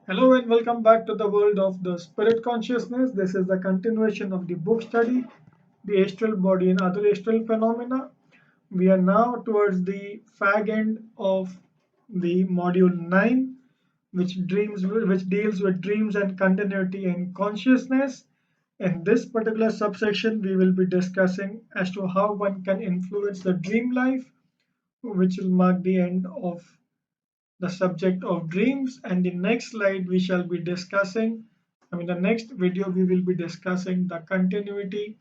Hello and welcome back to the world of the spirit consciousness. This is the continuation of the book study, The Astral Body and Other Astral Phenomena. We are now towards the fag end of the module 9, which deals with dreams and continuity in consciousness. In this particular subsection, we will be discussing as to how one can influence the dream life, which will mark the end of the subject of dreams. And the next slide we shall be discussing, the next video we will be discussing the continuity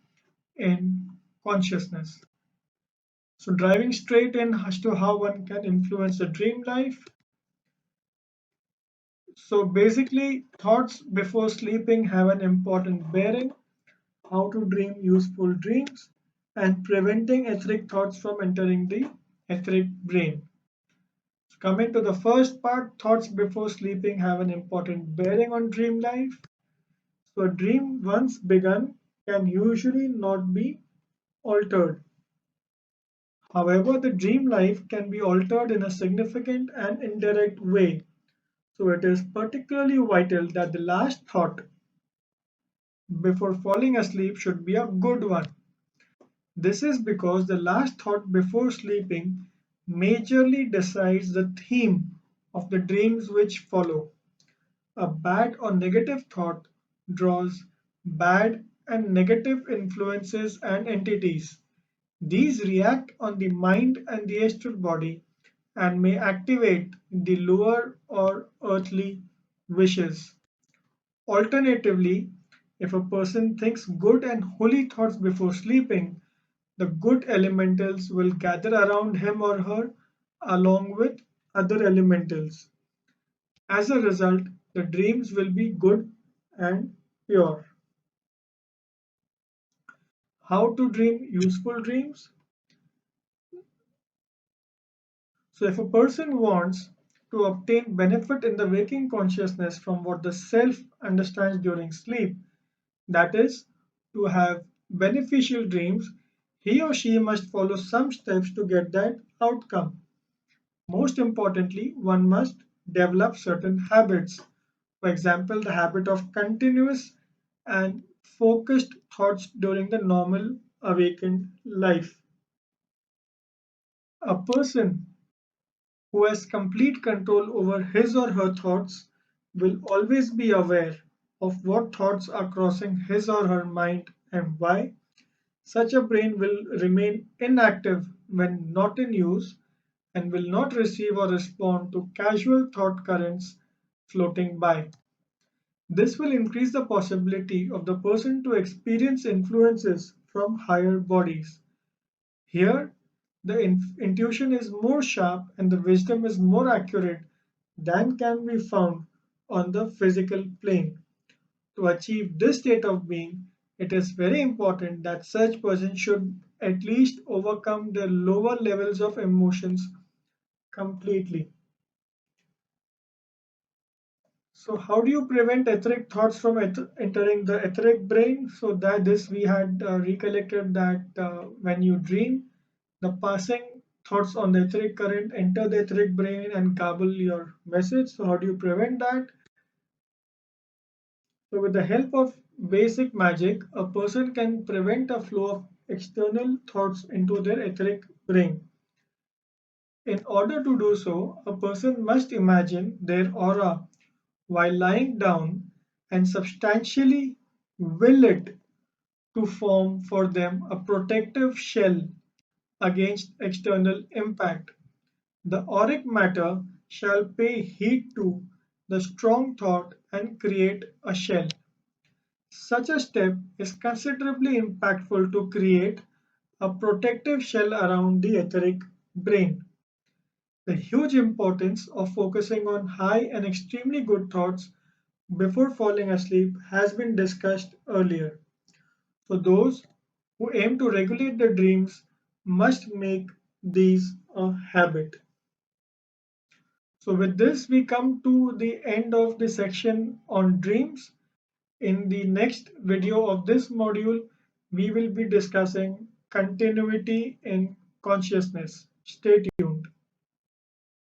in consciousness. So driving straight in as to how one can influence the dream life. So basically, thoughts before sleeping have an important bearing, how to dream useful dreams and preventing etheric thoughts from entering the etheric brain. Coming to the first part, thoughts before sleeping have an important bearing on dream life. So, a dream once begun can usually not be altered. However, the dream life can be altered in a significant and indirect way. So, it is particularly vital that the last thought before falling asleep should be a good one. This is because the last thought before sleeping majorly decides the theme of the dreams which follow. A bad or negative thought draws bad and negative influences and entities. These react on the mind and the astral body and may activate the lower or earthly wishes. Alternatively, if a person thinks good and holy thoughts before sleeping, the good elementals will gather around him or her along with other elementals. As a result, the dreams will be good and pure. How to dream useful dreams? So, if a person wants to obtain benefit in the waking consciousness from what the self understands during sleep, that is, to have beneficial dreams, he or she must follow some steps to get that outcome. Most importantly, one must develop certain habits. For example, the habit of continuous and focused thoughts during the normal awakened life. A person who has complete control over his or her thoughts will always be aware of what thoughts are crossing his or her mind and why. Such a brain will remain inactive when not in use and will not receive or respond to casual thought currents floating by. This will increase the possibility of the person to experience influences from higher bodies. Here, the intuition is more sharp and the wisdom is more accurate than can be found on the physical plane. To achieve this state of being, it is very important that such person should at least overcome the lower levels of emotions completely. So how do you prevent etheric thoughts from entering the etheric brain? So that this we had recollected that when you dream, the passing thoughts on the etheric current enter the etheric brain and garble your message. So how do you prevent that? So with the help of basic magic, a person can prevent a flow of external thoughts into their etheric brain. In order to do so, a person must imagine their aura while lying down and substantially will it to form for them a protective shell against external impact. The auric matter shall pay heed to the strong thought and create a shell. Such a step is considerably impactful to create a protective shell around the etheric brain. The huge importance of focusing on high and extremely good thoughts before falling asleep has been discussed earlier. So, those who aim to regulate their dreams must make these a habit. So, with this, we come to the end of the section on dreams. In the next video of this module, we will be discussing continuity in consciousness. Stay tuned.